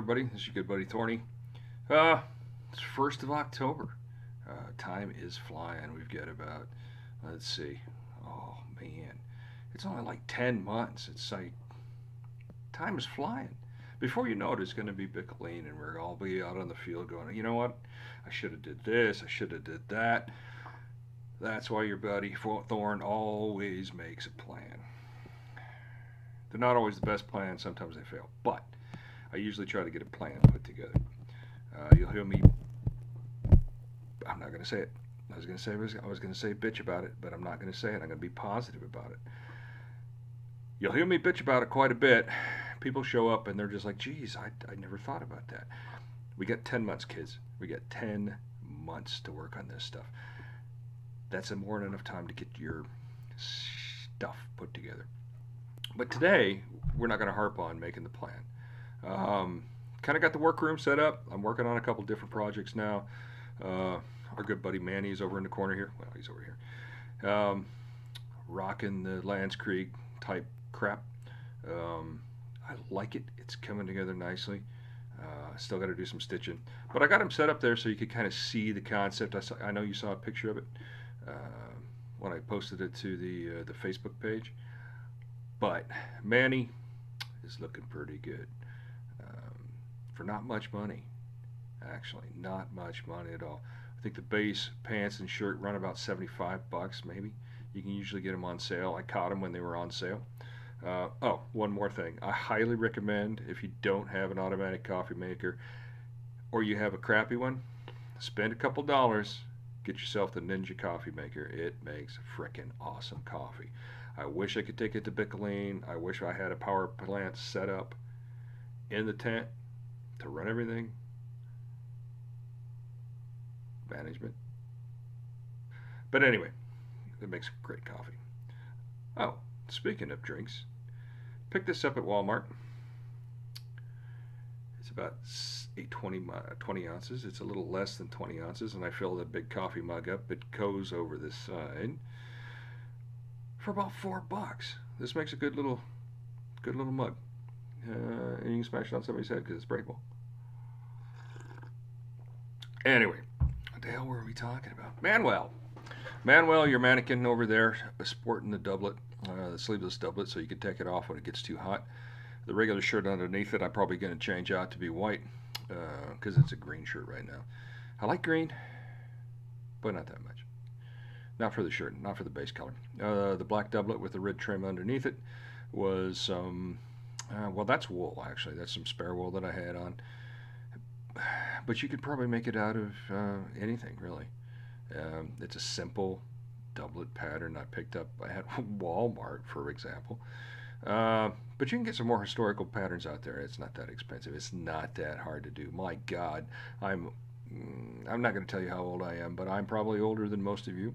everybody. This is your good buddy Thorny. It's 1st of October. Time is flying. We've got about, let's see, oh man, it's only like 10 months. It's like, time is flying. Before you know it, it's going to be Bicklane and we're all be out on the field going, you know what? I should have did this. I should have did that. That's why your buddy Thorn always makes a plan. They're not always the best plans. Sometimes they fail. But I usually try to get a plan put together. You'll hear me. I'm not going to say it. I was going to say bitch about it, but I'm not going to say it. I'm going to be positive about it. You'll hear me bitch about it quite a bit. People show up and they're just like, geez, I never thought about that. We got 10 months, kids. We got 10 months to work on this stuff. That's more than enough time to get your stuff put together. But today, we're not going to harp on making the plan. Kind of got the workroom set up. I'm working on a couple different projects now. Our good buddy Manny is over in the corner here. Well, he's over here. Rocking the Lance Krieg type crap. I like it. It's coming together nicely. Still got to do some stitching. But I got him set up there so you could kind of see the concept. I know you saw a picture of it when I posted it to the Facebook page. But Manny is looking pretty good for not much money. Actually, not much money at all. I think the base pants and shirt run about 75 bucks maybe. You can usually get them on sale. I caught them when they were on sale. Oh, one more thing. I highly recommend, if you don't have an automatic coffee maker or you have a crappy one, spend a couple dollars, get yourself the Ninja coffee maker. It makes frickin' awesome coffee. I wish I could take it to Bicklane. I wish I had a power plant set up in the tent to run everything. Management. But anyway, it makes great coffee. Oh, speaking of drinks, picked this up at Walmart. It's about 20 ounces. It's a little less than 20 ounces, and I filled a big coffee mug up. It goes over this side for about $4. This makes a good little mug. And you can smash it on somebody's head because it's breakable. Anyway, what the hell were we talking about? Manuel, your mannequin over there, sporting the doublet, the sleeveless doublet, so you can take it off when it gets too hot. The regular shirt underneath it, I'm probably going to change out to be white because it's a green shirt right now. I like green, but not that much. Not for the shirt, not for the base color. The black doublet with the red trim underneath it was, well, that's wool actually. That's some spare wool that I had on. But you could probably make it out of anything, really. It's a simple doublet pattern I picked up at Walmart, for example. But you can get some more historical patterns out there. It's not that expensive. It's not that hard to do. My God, I'm not going to tell you how old I am, but I'm probably older than most of you.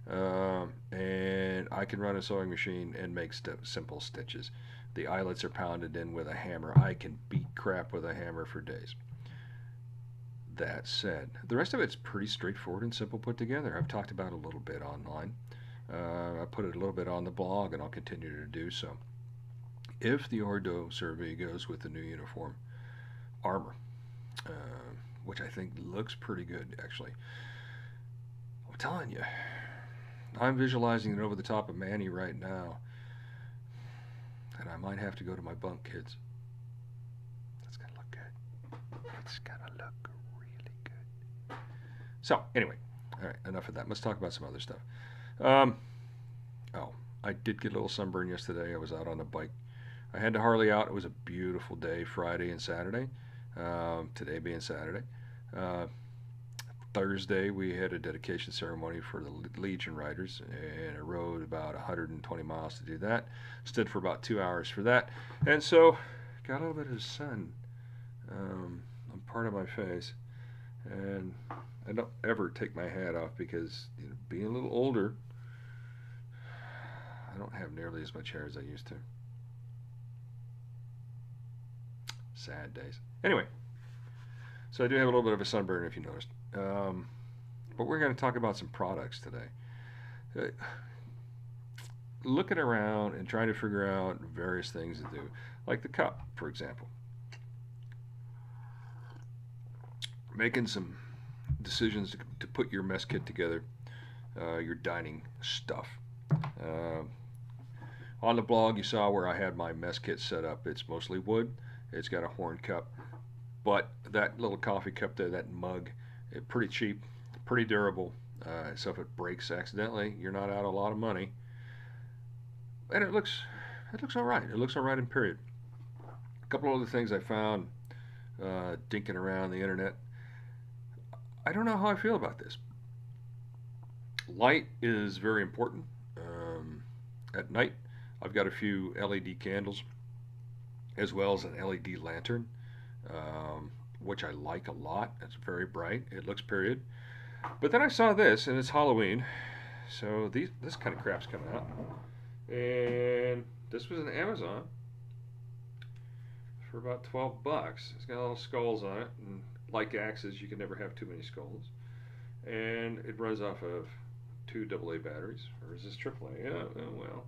And I can run a sewing machine and make simple stitches. The eyelets are pounded in with a hammer. I can beat crap with a hammer for days. That said, the rest of it's pretty straightforward and simple put together. I've talked about it a little bit online. I put it a little bit on the blog, and I'll continue to do so. If the Ordo survey goes with the new uniform armor, which I think looks pretty good, actually. I'm telling you, I'm visualizing it over the top of Manny right now, and I might have to go to my bunk, kids. That's gonna look good. It's gonna look really good. So, anyway, all right, enough of that. Let's talk about some other stuff. Oh, I did get a little sunburn yesterday. I was out on a bike. I had the Harley out. It was a beautiful day, Friday and Saturday. Today being Saturday. Thursday, we had a dedication ceremony for the Legion Riders, and I rode about 120 miles to do that. Stood for about 2 hours for that, and so got a little bit of the sun on part of my face. And I don't ever take my hat off because, being a little older, I don't have nearly as much hair as I used to. Sad days. Anyway, so I do have a little bit of a sunburn, if you noticed. But we're going to talk about some products today. Looking around and trying to figure out various things to do, like the cup, for example. making some decisions to put your mess kit together, your dining stuff. Uh, on the blog, you saw where I had my mess kit set up. It's mostly wood. It's got a horn cup, but that little coffee cup there, that mug, it's pretty cheap, pretty durable. So if it breaks accidentally, you're not out a lot of money, and it looks all right. It looks all right in period. A couple other things I found dinking around the internet. I don't know how I feel about this. Light is very important. At night, I've got a few LED candles as well as an LED lantern, which I like a lot. It's very bright. It looks period. But then I saw this, and it's Halloween, so this kind of crap's coming out. And this was an Amazon for about 12 bucks. It's got little skulls on it, and like axes, you can never have too many skulls. And it runs off of two AA batteries, or is this AAA? Yeah, oh well.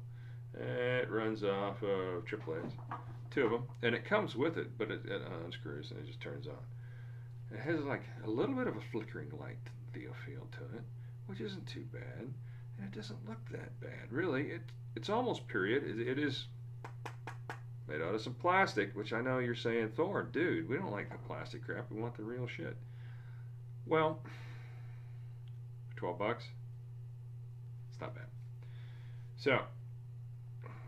It runs off of AAA's, two of them, and it comes with it, but it unscrews and it just turns on. It has like a little bit of a flickering light feel to it, which isn't too bad, and it doesn't look that bad, really. It's almost period. It is made out of some plastic, which I know you're saying, Thorn, dude, we don't like the plastic crap. We want the real shit. Well, 12 bucks. It's not bad. So,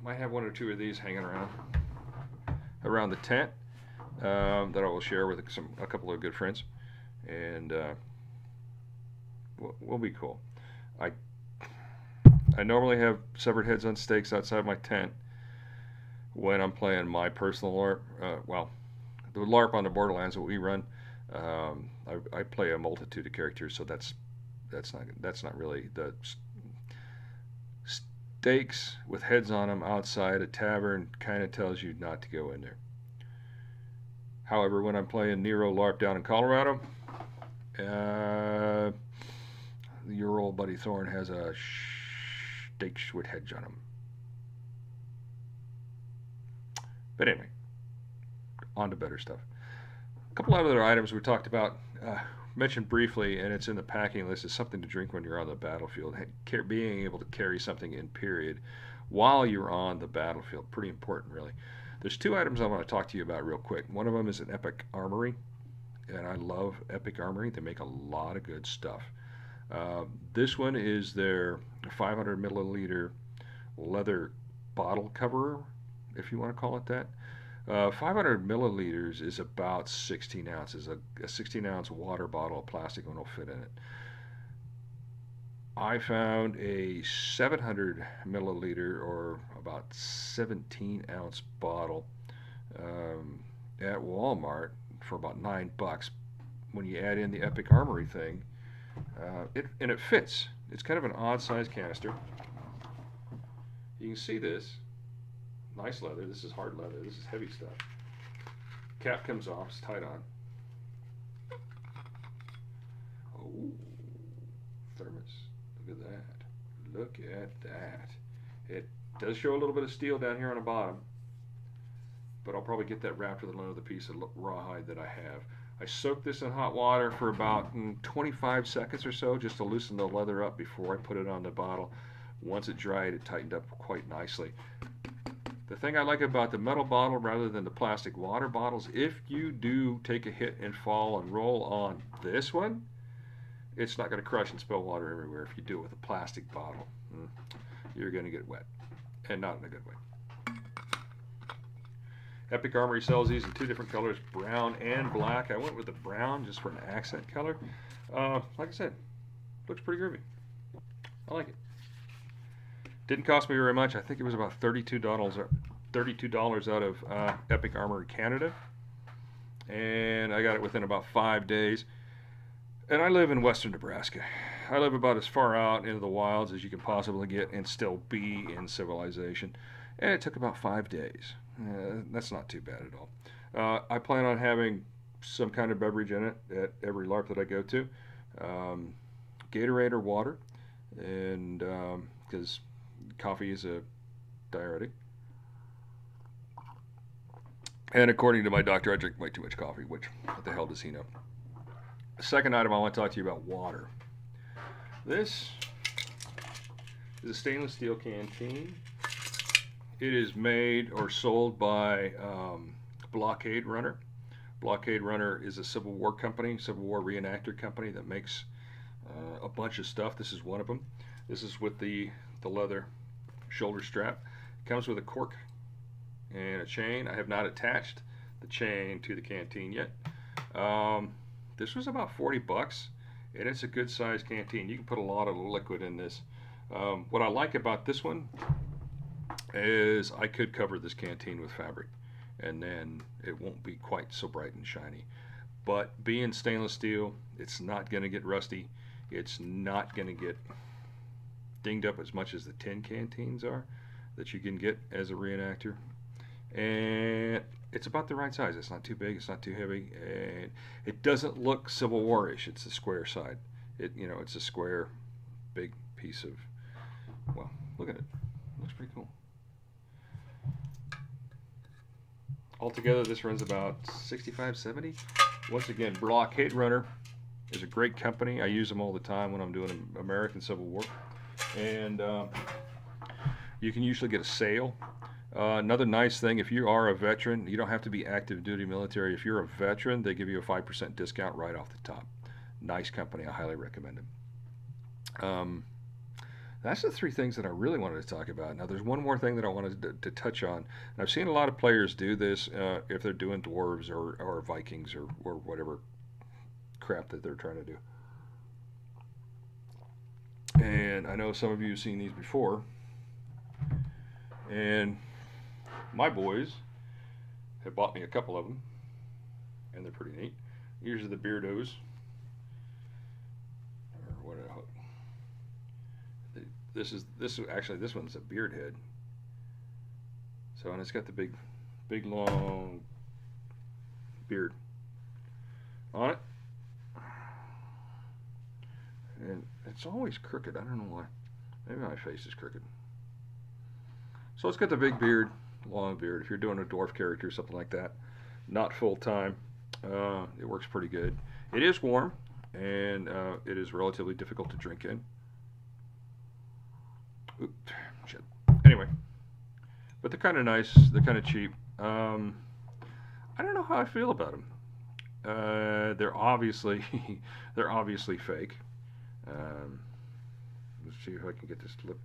might have one or two of these hanging around the tent that I will share with a couple of good friends, and we'll be cool. I normally have severed heads on stakes outside my tent when I'm playing my personal LARP. Well, the LARP on the Borderlands that we run, I play a multitude of characters, so that's not really the stakes with heads on them outside a tavern kind of tells you not to go in there. However, when I'm playing Nero LARP down in Colorado, your old buddy Thorn has a stakes with heads on him. But anyway, on to better stuff. A couple of other items we talked about, mentioned briefly, and it's in the packing list, is something to drink when you're on the battlefield. Being able to carry something in period while you're on the battlefield, pretty important, really. There's two items I want to talk to you about real quick. One of them is an Epic Armory, and I love Epic Armory. They make a lot of good stuff. This one is their 500 milliliter leather bottle cover, if you want to call it that. 500 milliliters is about 16 ounces. A 16 ounce water bottle of plastic one will fit in it. I found a 700 milliliter, or about 17 ounce bottle at Walmart for about $9. When you add in the Epic Armory thing, it fits. It's kind of an odd size canister. You can see this. Nice leather. This is hard leather. This is heavy stuff. Cap comes off. It's tied on. Oh, thermos. Look at that. Look at that. It does show a little bit of steel down here on the bottom, but I'll probably get that wrapped with another piece of rawhide that I have. I soaked this in hot water for about 25 seconds or so just to loosen the leather up before I put it on the bottle. Once it dried, it tightened up quite nicely. The thing I like about the metal bottle rather than the plastic water bottles, if you do take a hit and fall and roll on this one, it's not going to crush and spill water everywhere. If you do it with a plastic bottle, you're going to get wet, and not in a good way. Epic Armory sells these in two different colors, brown and black. I went with the brown just for an accent color. Like I said, looks pretty groovy. I like it. Didn't cost me very much. I think it was about $32 out of Epic Armory Canada, and I got it within about 5 days. And I live in western Nebraska. I live about as far out into the wilds as you can possibly get and still be in civilization. And it took about 5 days. That's not too bad at all. I plan on having some kind of beverage in it at every LARP that I go to. Gatorade or water, and because coffee is a diuretic. And according to my doctor, I drink way too much coffee, which, what the hell does he know? Second item I want to talk to you about water. This is a stainless steel canteen. It is made or sold by Blockade Runner. Blockade Runner is a Civil War company, Civil War reenactor company that makes a bunch of stuff. This is one of them. This is with the leather shoulder strap. It comes with a cork and a chain. I have not attached the chain to the canteen yet. This was about 40 bucks, and it's a good sized canteen. You can put a lot of liquid in this. What I like about this one is I could cover this canteen with fabric, and then it won't be quite so bright and shiny. But being stainless steel, it's not going to get rusty. It's not going to get dinged up as much as the tin canteens are that you can get as a reenactor. And it's about the right size. It's not too big. It's not too heavy. And it doesn't look Civil War-ish. It's the square side. It's a square, big piece of. Well, look at it. It looks pretty cool. Altogether, this runs about 65, 70. Once again, Blockade Runner is a great company. I use them all the time when I'm doing American Civil War. And you can usually get a sale. Another nice thing, if you are a veteran, you don't have to be active duty military. If you're a veteran, they give you a 5% discount right off the top. Nice company. I highly recommend them. That's the three things that I really wanted to talk about. Now, there's one more thing that I wanted to touch on. And I've seen a lot of players do this if they're doing dwarves or Vikings or whatever crap that they're trying to do. And I know some of you have seen these before. And my boys have bought me a couple of them, and they're pretty neat. Here's the Beardos, or what? This one's a beard head. So, and it's got the big long beard on it, and it's always crooked. I don't know why. Maybe my face is crooked. So it's got the big beard, long beard. If you're doing a dwarf character or something like that, not full time, it works pretty good. It is warm, and it is relatively difficult to drink in. Oops, shit. Anyway, but they're kind of nice. They're kind of cheap. I don't know how I feel about them. They're obviously fake. Let's see if I can get this to look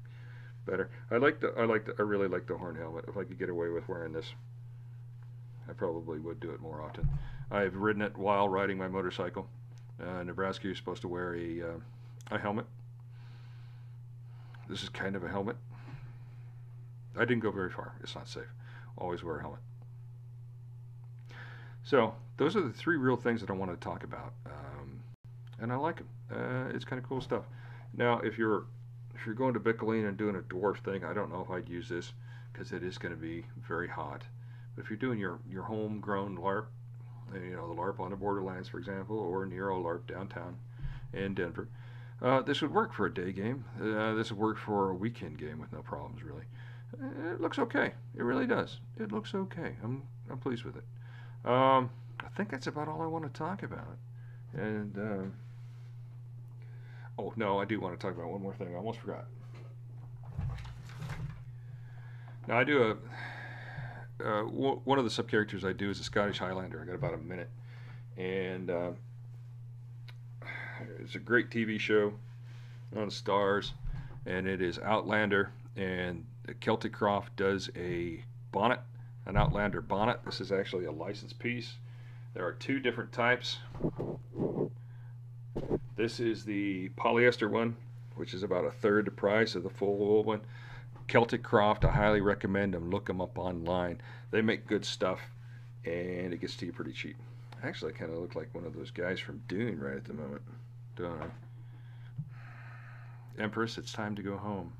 better. I really like the horn helmet. If I could get away with wearing this, I probably would do it more often. I've ridden it while riding my motorcycle. Nebraska, you're supposed to wear a helmet. This is kind of a helmet. I didn't go very far. It's not safe. Always wear a helmet. So those are the three real things that I want to talk about, and I like them. It's kind of cool stuff. Now, if you're going to Bickley and doing a dwarf thing, I don't know if I'd use this because it is going to be very hot. But if you're doing your homegrown LARP, the LARP on the Borderlands, for example, or Nero LARP downtown in Denver, this would work for a day game. This would work for a weekend game with no problems, really. It looks okay. It really does. It looks okay. I'm pleased with it. I think that's about all I want to talk about. And oh no, I do want to talk about one more thing. I almost forgot. Now I do one of the sub characters I do is a Scottish Highlander. I got about a minute, and it's a great TV show on Stars, and it is Outlander, and Celtic Croft does a bonnet, an Outlander bonnet. This is actually a licensed piece. There are two different types. This is the polyester one, which is about a third the price of the full wool one. Celtic Croft, I highly recommend them. Look them up online. They make good stuff, and it gets to you pretty cheap. Actually, I kind of look like one of those guys from Dune right at the moment, don't I? Empress, it's time to go home.